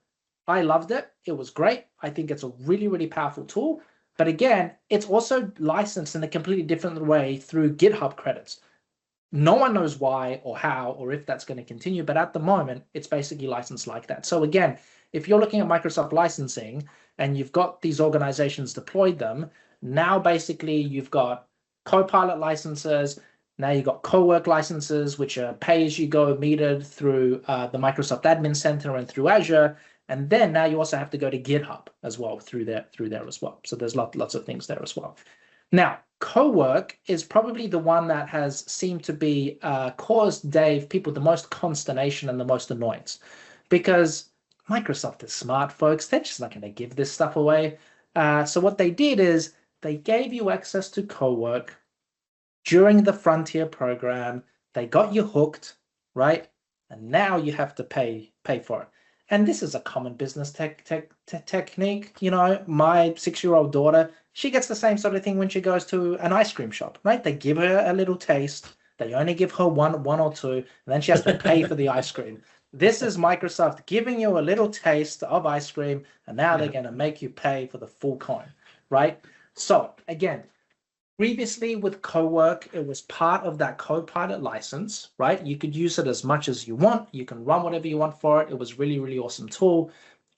I loved it. It was great. I think it's a really, really powerful tool. But again, it's also licensed in a completely different way through GitHub credits. No one knows why or how or if that's going to continue, but at the moment, it's basically licensed like that. So again, if you're looking at Microsoft licensing and you've got these organizations deployed them, now basically you've got Copilot licenses, now you've got Cowork licenses, which are pay-as-you-go metered through the Microsoft Admin Center and through Azure. And then now you also have to go to GitHub as well through there as well. So there's lots of things there as well. Now, Cowork is probably the one that has seemed to be caused people the most consternation and the most annoyance, because Microsoft is smart, folks. They're just not going to give this stuff away. So what they did is they gave you access to Cowork during the Frontier program. They got you hooked, right? And now you have to pay for it. And this is a common business technique. You know, my 6-year-old daughter, she gets the same sort of thing when she goes to an ice cream shop, right? They give her a little taste. They only give her one or two, and then she has to pay for the ice cream. This is Microsoft giving you a little taste of ice cream, and now they're going to make you pay for the full coin, right? So again, previously with Cowork, it was part of that Copilot license, right? You could use it as much as you want. You can run whatever you want for it. It was really, really awesome tool.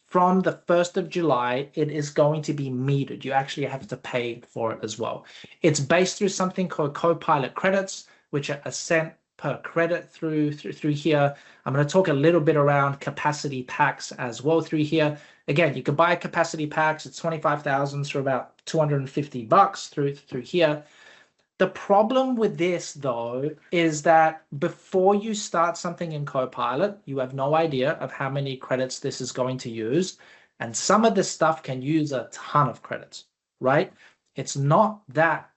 From the 1st of July, it is going to be metered. You actually have to pay for it as well. It's based through something called Copilot credits, which are a cent per credit through here. I'm going to talk a little bit around capacity packs as well through here. Again, you can buy capacity packs. It's 25,000 for about $250 through here. The problem with this, though, is that before you start something in Copilot, you have no idea of how many credits this is going to use. And some of this stuff can use a ton of credits, right? It's not that,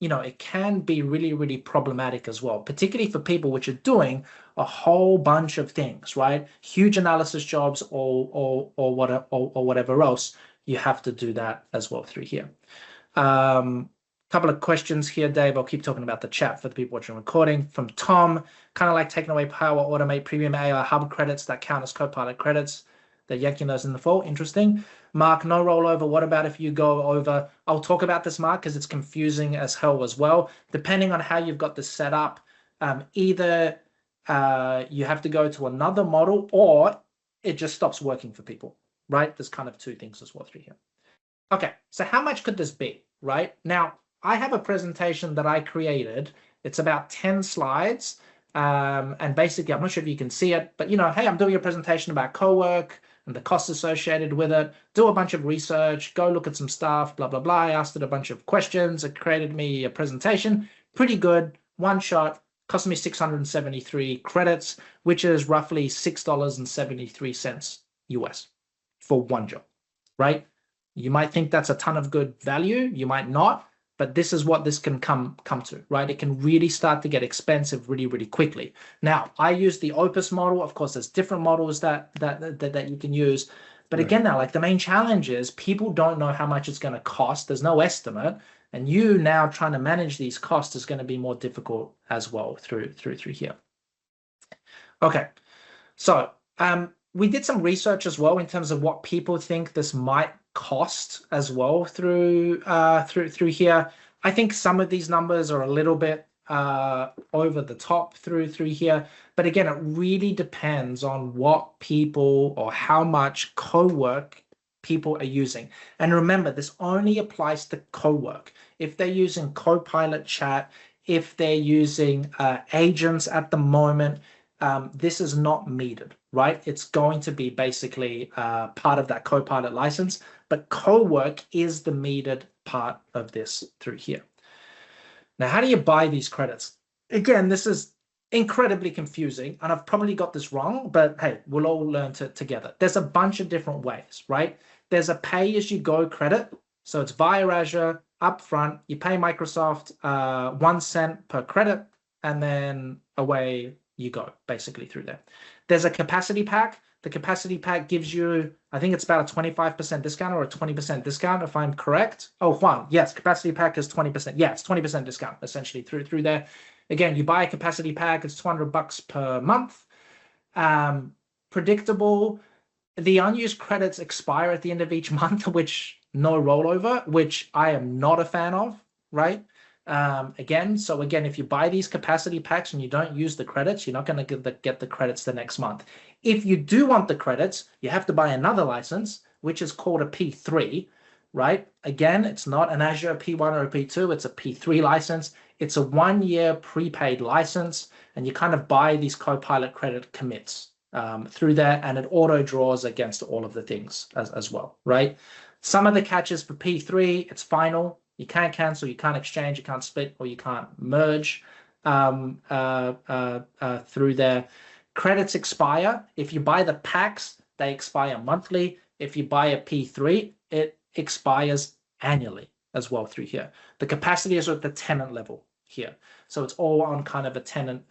it can be really, really problematic as well, particularly for people which are doing a whole bunch of things, right? Huge analysis jobs or whatever else. You have to do that as well through here. Couple of questions here, Dave. I'll keep talking about the chat for the people watching recording. From Tom, kind of like taking away Power Automate Premium AI Hub credits that count as Copilot credits. They're yanking those in the fall. Interesting. Mark, no rollover. What about if you go over? I'll talk about this, Mark, because it's confusing as hell as well. Depending on how you've got this set up, either you have to go to another model or it just stops working for people, right? There's kind of two things as well through here. Okay, so how much could this be, right? Now, I have a presentation that I created. It's about 10 slides. And basically, I'm not sure if you can see it, but, hey, I'm doing a presentation about Cowork and the costs associated with it. Do a bunch of research, go look at some stuff, blah, blah, blah. I asked it a bunch of questions. It created me a presentation. Pretty good. One shot. Cost me 673 credits, which is roughly $6.73 US for one job, right? You might think that's a ton of good value. You might not. but this is what this can come to, right? It can really start to get expensive really, really quickly. Now, I use the Opus model. Of course, there's different models that you can use. But again, now, like the main challenge is people don't know how much it's going to cost. There's no estimate. And you now trying to manage these costs is going to be more difficult as well through here. Okay, so we did some research as well in terms of what people think this might cost as well through here. I think some of these numbers are a little bit over the top through here, but again, it really depends on what people or how much co-work people are using. And remember, this only applies to co-work. If they're using Copilot chat, if they're using agents at the moment, this is not metered, right? It's going to be basically part of that Copilot license, but co-work is the metered part of this through here. Now, how do you buy these credits? Again, this is incredibly confusing, and I've probably got this wrong, but hey, we'll all learn together. There's a bunch of different ways, right? There's a pay-as-you-go credit. So it's via Azure, upfront. You pay Microsoft 1 cent per credit, and then away you go, basically through there. There's a capacity pack. The capacity pack gives you, I think it's about a 25% discount or a 20% discount, if I'm correct. Oh, Juan, yes, capacity pack is 20%. Yeah, it's 20% discount, essentially, through there. Again, you buy a capacity pack, it's $200 per month. Predictable. The unused credits expire at the end of each month, which no rollover, which I am not a fan of, right? Again, if you buy these capacity packs and you don't use the credits, you're not going to get the credits the next month. If you do want the credits, you have to buy another license, which is called a P3, right? Again, it's not an Azure P1 or a P2, it's a P3 license. It's a 1-year prepaid license, and you kind of buy these Copilot credit commits through there, and it auto draws against all of the things as well, right? Some of the catches for P3, it's final. You can't cancel, you can't exchange, you can't split, or you can't merge through there. Credits expire. If you buy the packs, they expire monthly. If you buy a P3, it expires annually as well through here. The capacity is at the tenant level here. So it's all on kind of a tenant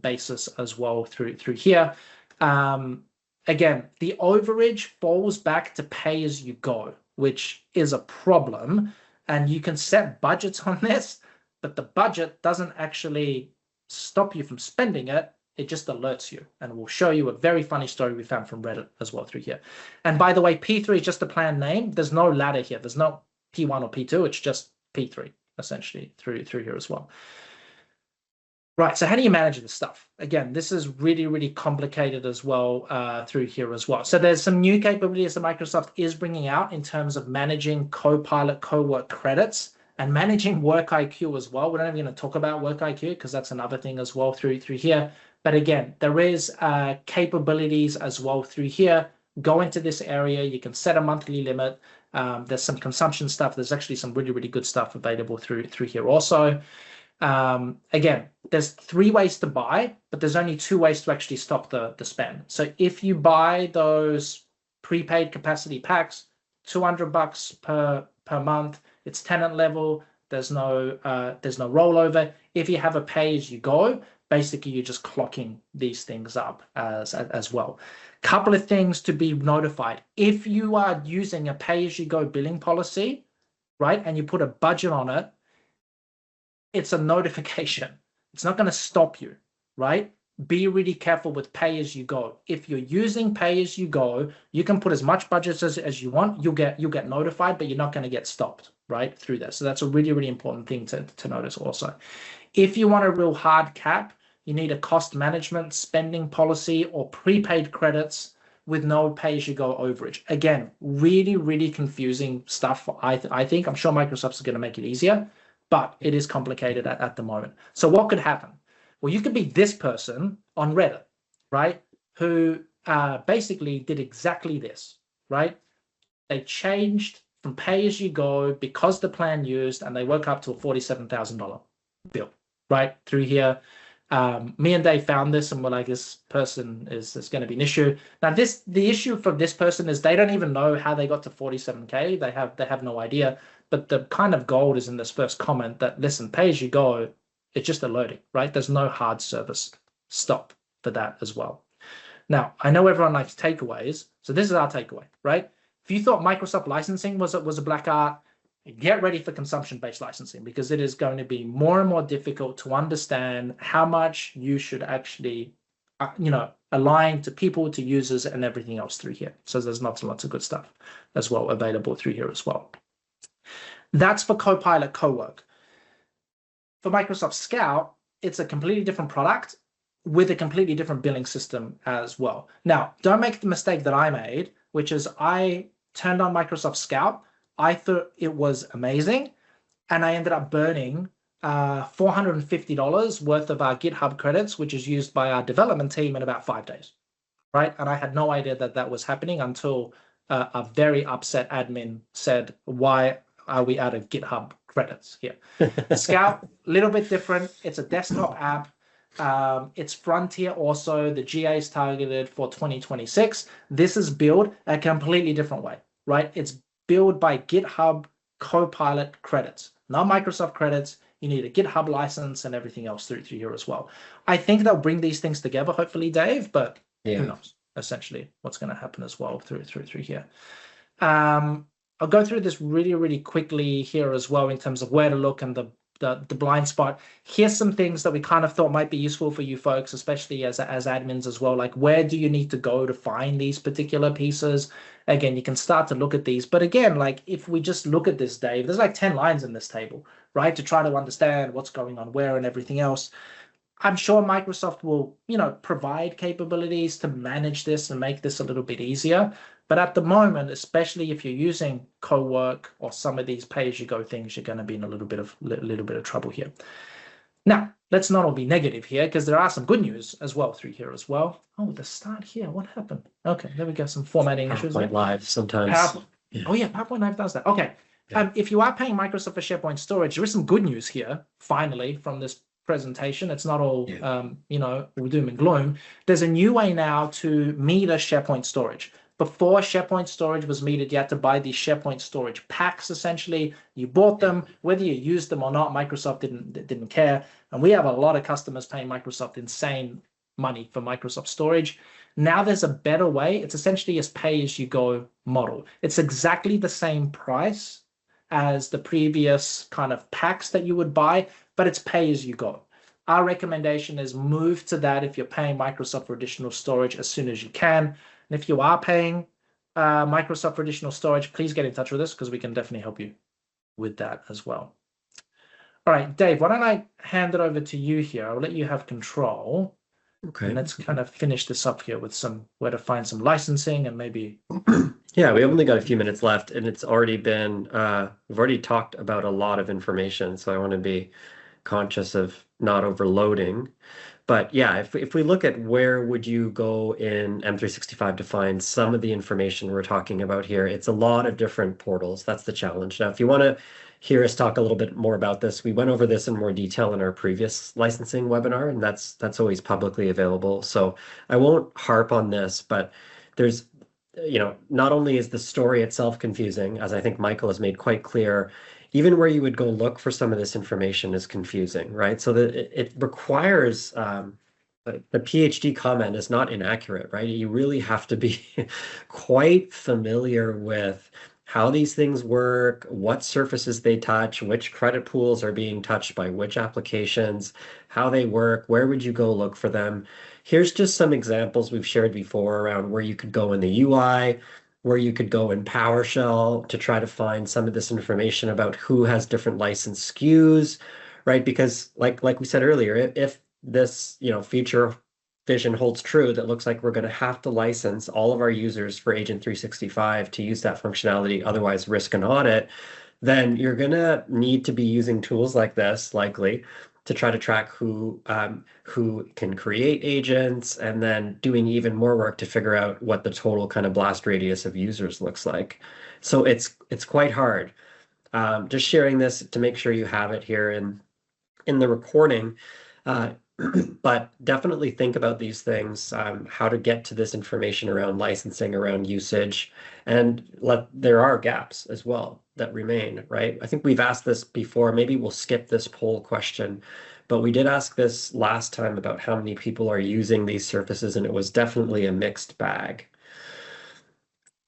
basis as well through here. Again, the overage falls back to pay as you go, which is a problem. And you can set budgets on this, but the budget doesn't actually stop you from spending it. It just alerts you. And we'll show you a very funny story we found from Reddit as well through here. And by the way, P3 is just a plan name. There's no ladder here. There's no P1 or P2. It's just P3, essentially, through here as well. Right, so how do you manage this stuff? Again, this is really, really complicated as well through here as well. So there's some new capabilities that Microsoft is bringing out in terms of managing Copilot co-work credits and managing Work IQ as well. We're not even going to talk about Work IQ because that's another thing as well through here. But again, there is capabilities as well through here. Go into this area. You can set a monthly limit. There's some consumption stuff. There's actually some really, really good stuff available through here also. Again, there's 3 ways to buy, but there's only 2 ways to actually stop the spend. So if you buy those prepaid capacity packs, $200 per month, it's tenant level. There's no rollover. If you have a pay as you go, basically you're just clocking these things up as well. Couple of things to be notified. If you are using a pay as you go billing policy, right, and you put a budget on it, it's a notification. It's not going to stop you, right? Be really careful with pay as you go. If you're using pay as you go, you can put as much budget as you want. You'll get notified, but you're not going to get stopped, right, through this. So that's a really, really important thing to notice also. If you want a real hard cap, you need a cost management spending policy or prepaid credits with no pay-as-you-go overage. Again, really, really confusing stuff, I think. I'm sure Microsoft's going to make it easier, but it is complicated at the moment. So what could happen? Well, you could be this person on Reddit, right, who basically did exactly this, right? They changed from pay-as-you-go because the plan used, and they woke up to a $47,000 bill, right, through here. Me and Dave found this and we're like, this person is going to be an issue. Now, the issue for this person is they don't even know how they got to 47K. They have no idea. But the kind of gold is in this first comment that, listen, pay as you go, it's just alerting, right? There's no hard service stop for that as well. Now, I know everyone likes takeaways, so this is our takeaway, right? If you thought Microsoft licensing was a black art, get ready for consumption-based licensing, because it is going to be more and more difficult to understand how much you should actually, align to people, to users, and everything else through here. So there's lots and lots of good stuff as well available through here as well. That's for Copilot Cowork. For Microsoft Scout, it's a completely different product with a completely different billing system as well. Now, don't make the mistake that I made, which is I turned on Microsoft Scout. I thought it was amazing, and I ended up burning $450 worth of our GitHub credits, which is used by our development team, in about 5 days, right? And I had no idea that that was happening until a very upset admin said, why are we out of GitHub credits here? Scout, a little bit different. It's a desktop app. It's Frontier also. The GA is targeted for 2026. This is built a completely different way, right? It's built by GitHub Copilot credits, not Microsoft credits. You need a GitHub license and everything else through here as well. I think they'll bring these things together, hopefully, Dave, but who knows, essentially, what's going to happen as well through here. I'll go through this really, really quickly here as well in terms of where to look and the blind spot. Here's some things that we kind of thought might be useful for you folks, especially as admins as well. Like, where do you need to go to find these particular pieces? Again, you can start to look at these. But again, like, if we just look at this, Dave, there's like 10 lines in this table, right? To try to understand what's going on where and everything else. I'm sure Microsoft will, provide capabilities to manage this and make this a little bit easier. But at the moment, especially if you're using Cowork or some of these pay-as-you-go things, you're going to be in a little bit of trouble here. Now, let's not all be negative here, because there are some good news as well through here as well. Oh, the start here. What happened? Okay, there we go. Some formatting issues. PowerPoint Live sometimes. Oh yeah, PowerPoint Live does that. Okay. Yeah. If you are paying Microsoft for SharePoint storage, there is some good news here, finally, from this presentation. It's not all, doom and gloom. There's a new way now to meter SharePoint storage. Before SharePoint storage was metered, you had to buy these SharePoint storage packs, essentially. You bought them, whether you used them or not, Microsoft didn't care. And we have a lot of customers paying Microsoft insane money for Microsoft storage. Now there's a better way. It's essentially a pay-as-you-go model. It's exactly the same price as the previous kind of packs that you would buy, but it's pay-as-you-go. Our recommendation is move to that if you're paying Microsoft for additional storage as soon as you can. And if you are paying Microsoft for additional storage, please get in touch with us, because we can definitely help you with that as well. All right, Dave, why don't I hand it over to you here? I'll let you have control. Okay. And let's kind of finish this up here with where to find some licensing and maybe. Yeah, we only got a few minutes left, and it's already been, we've already talked about a lot of information, so I want to be conscious of not overloading. But yeah, if we look at where would you go in M365 to find some of the information we're talking about here, it's a lot of different portals. That's the challenge. Now, if you want to hear us talk a little bit more about this, we went over this in more detail in our previous licensing webinar, and that's always publicly available. So I won't harp on this, but there's, not only is the story itself confusing, as I think Michael has made quite clear, even where you would go look for some of this information is confusing, right? So that it requires, the PhD comment is not inaccurate, right? You really have to be quite familiar with how these things work, what surfaces they touch, which credit pools are being touched by which applications, how they work, where would you go look for them. Here's just some examples we've shared before around where you could go in the UI, where you could go in PowerShell to try to find some of this information about who has different license SKUs, right? Because like we said earlier, if this future vision holds true, that looks like we're going to have to license all of our users for Agent 365 to use that functionality, otherwise risk an audit, then you're going to need to be using tools like this, likely, to try to track who can create agents, and then doing even more work to figure out what the total kind of blast radius of users looks like. So it's quite hard. Just sharing this to make sure you have it here in the recording. But definitely think about these things, how to get to this information around licensing, around usage, and there are gaps as well that remain, right? I think we've asked this before. Maybe we'll skip this poll question, but we did ask this last time about how many people are using these services, and it was definitely a mixed bag.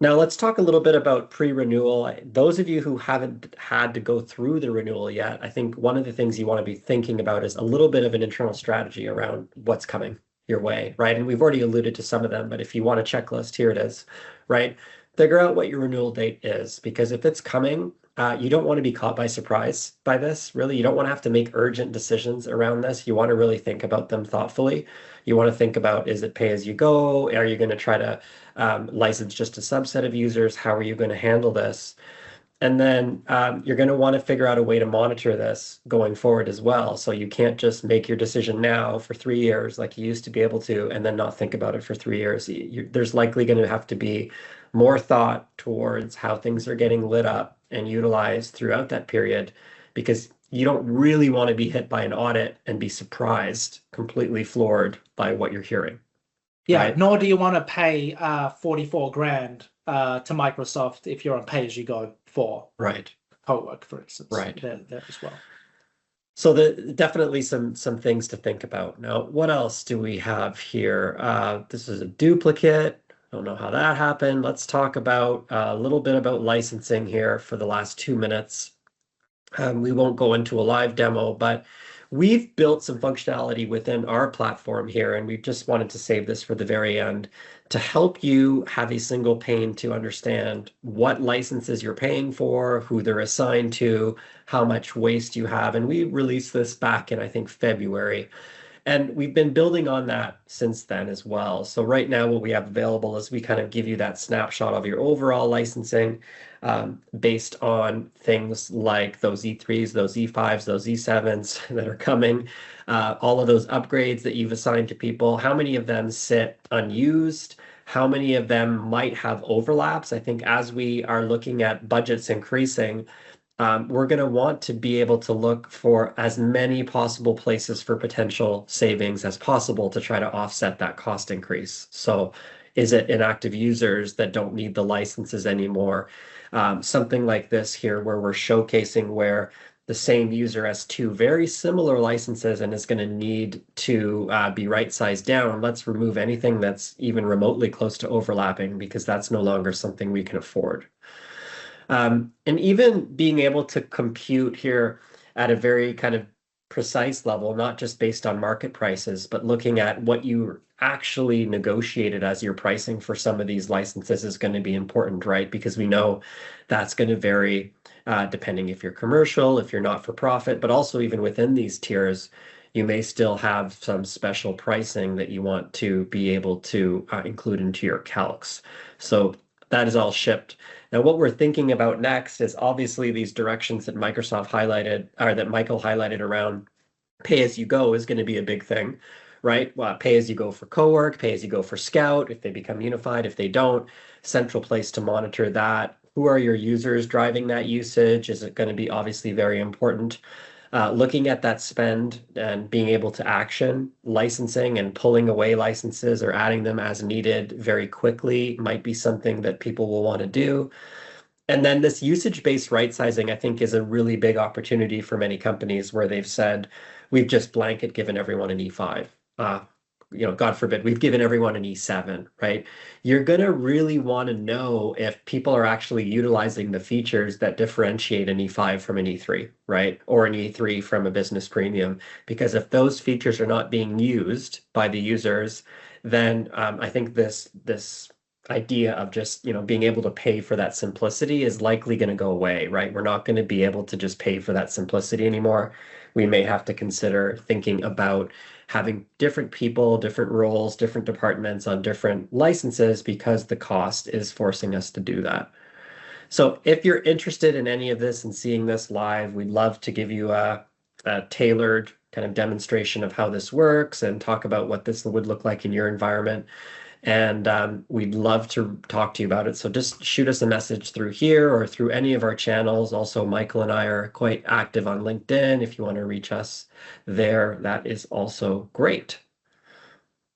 Now let's talk a little bit about pre-renewal. Those of you who haven't had to go through the renewal yet, I think one of the things you want to be thinking about is a little bit of an internal strategy around what's coming your way, right? And we've already alluded to some of them, but if you want a checklist, here it is, right? Figure out what your renewal date is, because if it's coming, you don't want to be caught by surprise by this, really. You don't want to have to make urgent decisions around this. You want to really think about them thoughtfully. You want to think about, is it pay as you go? Are you going to try to license just a subset of users? How are you going to handle this? And then you're going to want to figure out a way to monitor this going forward as well. So you can't just make your decision now for 3 years like you used to be able to, and then not think about it for 3 years. There's likely going to have to be more thought towards how things are getting lit up and utilized throughout that period, because you don't really want to be hit by an audit and be surprised, completely floored by what you're hearing. Yeah, right? nor do you want to pay 44 grand to Microsoft if you're on pay-as-you-go for Right. Cowork, for instance. Right. There as well. So definitely some things to think about. Now, what else do we have here? This is a duplicate. I don't know how that happened. Let's talk about a little bit about licensing here for the last 2 minutes. We won't go into a live demo, but we've built some functionality within our platform here, and we just wanted to save this for the very end to help you have a single pane to understand what licenses you're paying for, who they're assigned to, how much waste you have. And we released this back in, I think, February. And we've been building on that since then as well. So right now, what we have available is we kind of give you that snapshot of your overall licensing based on things like those E3s, those E5s, those E7s that are coming, all of those upgrades that you've assigned to people, how many of them sit unused, how many of them might have overlaps. I think as we are looking at budgets increasing, we're going to want to be able to look for as many possible places for potential savings as possible to try to offset that cost increase. So is it inactive users that don't need the licenses anymore? Something like this here, where we're showcasing where the same user has 2 very similar licenses and is going to need to be right-sized down. Let's remove anything that's even remotely close to overlapping, because that's no longer something we can afford. And even being able to compute here at a very kind of precise level, not just based on market prices, but looking at what you actually negotiated as your pricing for some of these licenses is going to be important, right? Because we know that's going to vary depending if you're commercial, if you're not for profit, but also even within these tiers, you may still have some special pricing that you want to be able to include into your calcs. So that is all shipped. Now, what we're thinking about next is obviously these directions that Microsoft highlighted, or that Michael highlighted around pay as you go is going to be a big thing, right? Well, pay as you go for Cowork, pay as you go for Scout, if they become unified, if they don't, central place to monitor that. Who are your users driving that usage? Is it going to be obviously very important? Looking at that spend and being able to action licensing and pulling away licenses or adding them as needed very quickly might be something that people will want to do. And then this usage-based right sizing, I think, is a really big opportunity for many companies where they've said, we've just blanket given everyone an E5. God forbid, we've given everyone an E7, right? You're going to really want to know if people are actually utilizing the features that differentiate an E5 from an E3, right? Or an E3 from a business premium. Because if those features are not being used by the users, then I think this idea of just being able to pay for that simplicity is likely going to go away, right? We're not going to be able to just pay for that simplicity anymore. We may have to consider thinking about having different people, different roles, different departments on different licenses, because the cost is forcing us to do that. So if you're interested in any of this and seeing this live, we'd love to give you a tailored kind of demonstration of how this works and talk about what this would look like in your environment. And we'd love to talk to you about it. So just shoot us a message through here or through any of our channels. Also, Michael and I are quite active on LinkedIn. If you want to reach us there, that is also great.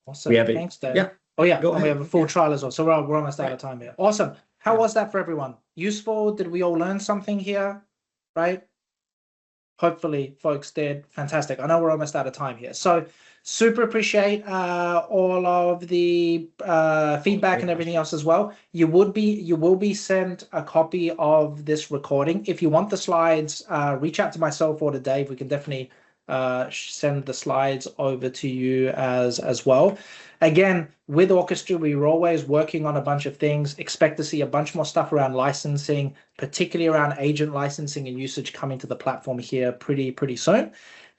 Awesome. Thanks, Dave. Yeah. Oh, yeah. Go And we ahead. have a full trial as well. So we're almost out of time here. Awesome. How was that for everyone? Useful? Did we all learn something here? Right? Hopefully, folks did. Fantastic. I know we're almost out of time here. So super appreciate all of the feedback and everything else as well. You will be sent a copy of this recording. If you want the slides, reach out to myself or to Dave. We can definitely send the slides over to you as well. Again, with Orchestry, we were always working on a bunch of things. Expect to see a bunch more stuff around licensing, particularly around agent licensing and usage coming to the platform here pretty soon.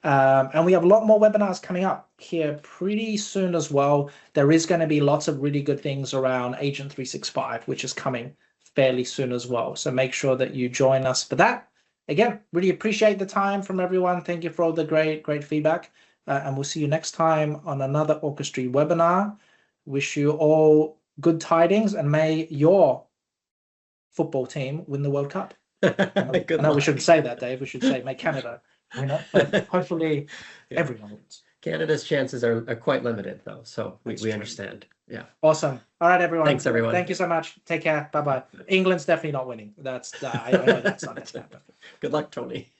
And we have a lot more webinars coming up here pretty soon as well. There is going to be lots of really good things around Agent 365, which is coming fairly soon as well. So make sure that you join us for that. Again, really appreciate the time from everyone. Thank you for all the great feedback. And we'll see you next time on another Orchestry webinar. Wish you all good tidings and may your football team win the World Cup. I know we shouldn't say that, Dave. We should say may Canada win it, but hopefully everyone wins. Canada's chances are quite limited, though, so we understand. Yeah. Awesome. All right, everyone. Thanks, everyone. Thank you so much. Take care. Bye-bye. England's definitely not winning. That's I know that's not going to happen. Good luck, Tony.